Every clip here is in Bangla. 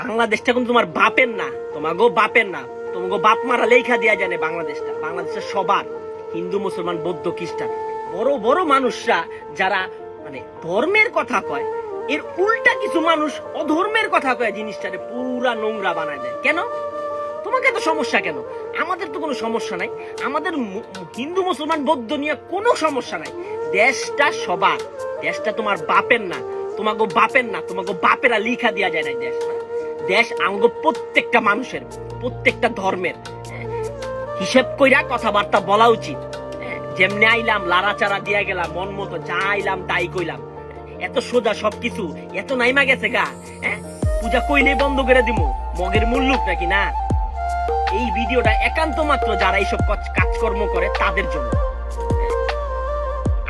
বাংলাদেশটা কিন্তু তোমার বাপের না, তোমাগো বাপের না। তোমাগো বাপ মারা লেখা দিয়া জানে বাংলাদেশটা। বাংলাদেশটা সবার, হিন্দু মুসলমান বৌদ্ধ খ্রিস্টান। বড় বড় মানুষরা যারা মানে ধর্মের কথা কয়, এর উল্টা কিছু মানুষ অধর্মের কথা কয়, জিনিসটারে পুরা নোংরা বানায় দেয়। কেন? তোমাকে তো সমস্যা কেন? আমাদের তো কোনো সমস্যা নাই। আমাদের হিন্দু মুসলমান বৌদ্ধ নিয়ে কোনো সমস্যা নাই। দেশটা সবার, দেশটা তোমার বাপের না, তোমাকে বাপের না, তোমাকে বাপেরা লিখা দিয়া যায় না। দেশটা, দেশ আমাকে প্রত্যেকটা মানুষের, প্রত্যেকটা ধর্মের হিসেব কইরা কথাবার্তা বলা উচিত। যেমনি আইলাম লাড়াচাড়া দিয়া গেলাম, মন মতো যা আইলাম তাই কইলাম, এত সোজা সবকিছু, এত নাইমা গেছে গা। পূজা কইলে বন্ধ করে দিমু, মগের মুল্লুক নাকি না? এই ভিডিওটা একান্ত মাত্র যারা এইসব কাজকর্ম করে তাদের জন্য।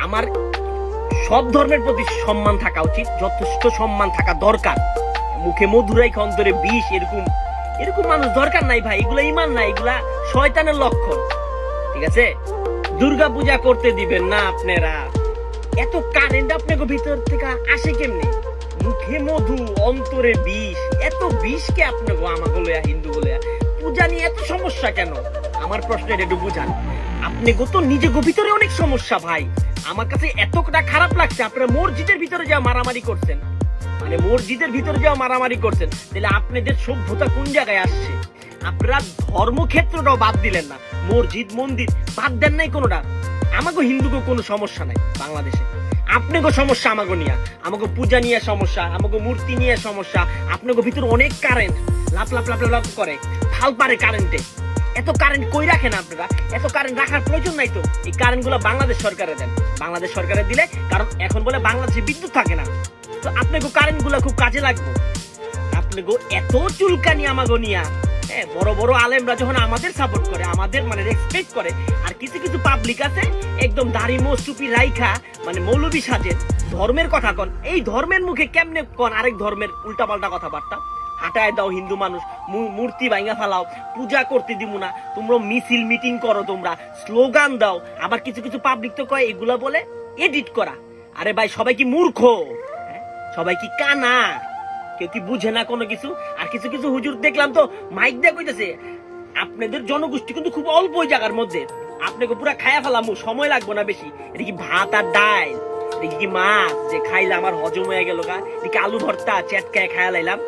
আমার সব ধর্মের প্রতি সম্মান থাকা উচিত, যথেষ্ট সম্মান থাকা দরকার। মুখে মধুরাই অন্তরে বিষ, এরকম এরকম মানুষ দরকার নাই ভাই। এগুলা ইমান নাই, এগুলা শয়তানের লক্ষণ। ঠিক আছে? দুর্গা পূজা করতে দিবেন না আপনারা। এত কারেন্ট আপনাকে ভিতর থেকে আসে কেমনে? মুখে মধু অন্তরে বিষ, এত বিষকে আপনাকে আমাকে লয়া হিন্দু বলে পূজা নিয়ে এত সমস্যা কেন? আমার প্রশ্ন এটা একটু বুঝান। আপনি তো নিজে ভিতরে অনেক সমস্যা ভাই। আমার কাছে এতটা খারাপ লাগছে আপনারা মসজিদের ভিতরে যা মারামারি করছেন, মানে মসজিদের ভিতরে যা মারামারি করছেন। তাহলে আপনাদের সভ্যতা কোন জায়গায় আসছে? আপনারা ধর্মক্ষেত্রটাও বাদ দিলেন না, মসজিদ মন্দির বাদ দেন নাই কোনোটা। আমাকে হিন্দুকে কোনো সমস্যা নাই বাংলাদেশে। আপনাকে সমস্যা আমাকে নিয়ে, আমাকে পূজা নিয়ে সমস্যা, আমাকে মূর্তি নিয়ে সমস্যা। আপনাকে ভিতরে অনেক কারেন্ট লাপ লাপ লাপ লাপ করে, ফাল পারে কারেন্টে। এত কারেন্ট কই রাখেন আপনারা? এত কারেন্ট রাখার প্রয়োজন নাই তো। এই কারেন্ট গুলো বাংলাদেশ সরকারে দেন, বাংলাদেশ সরকারে দিলে, কারণ এখন বলে বাংলাদেশে বিদ্যুৎ থাকে না। তো আপনাকে কারেন্ট গুলো খুব কাজে লাগবে। আপনাকে এত চুলকানি আমাকে নিয়া, বড় বড় আলেমরা যখন আমাদের সাপোর্ট করে, আমাদের মানে রেসপেক্ট করে, আর কিছু কিছু পাবলিক আছে একদম দাড়ি মোচ টুপি রাইখা মানে মৌলবি সাজেন, ধর্মের কথা কন। এই ধর্মের মুখে কেমনে কন আরেক ধর্মের উল্টাপাল্টা কথাবার্তা? হাঁটায় দাও হিন্দু মানুষ, মূর্তি ভাঙা ফেলাও, পূজা করতে দিব না, তোমরা মিছিল মিটিং করো, তোমরা স্লোগান দাও। আবার কিছু কিছু পাবলিক তো কয় এগুলা বলে এডিট করা। আরে ভাই, সবাই কি মূর্খ? সবাই কি কানা? কেউ কি বুঝে না কোনো কিছু? আর কিছু কিছু হুজুর দেখলাম তো মাইক দিয়ে কইতেছে আপনাদের জনগোষ্ঠী কিন্তু খুব অল্প জায়গার মধ্যে, আপনাকে পুরা খায়া ফেলামু, সময় লাগবে না বেশি। এটা কি ভাত আর ডাল? এটা কি মাছ যে খাইলে আমার হজম হয়ে গেল গা? এটা কি আলু ভর্তা চেটকায় খায়া লাইলাম?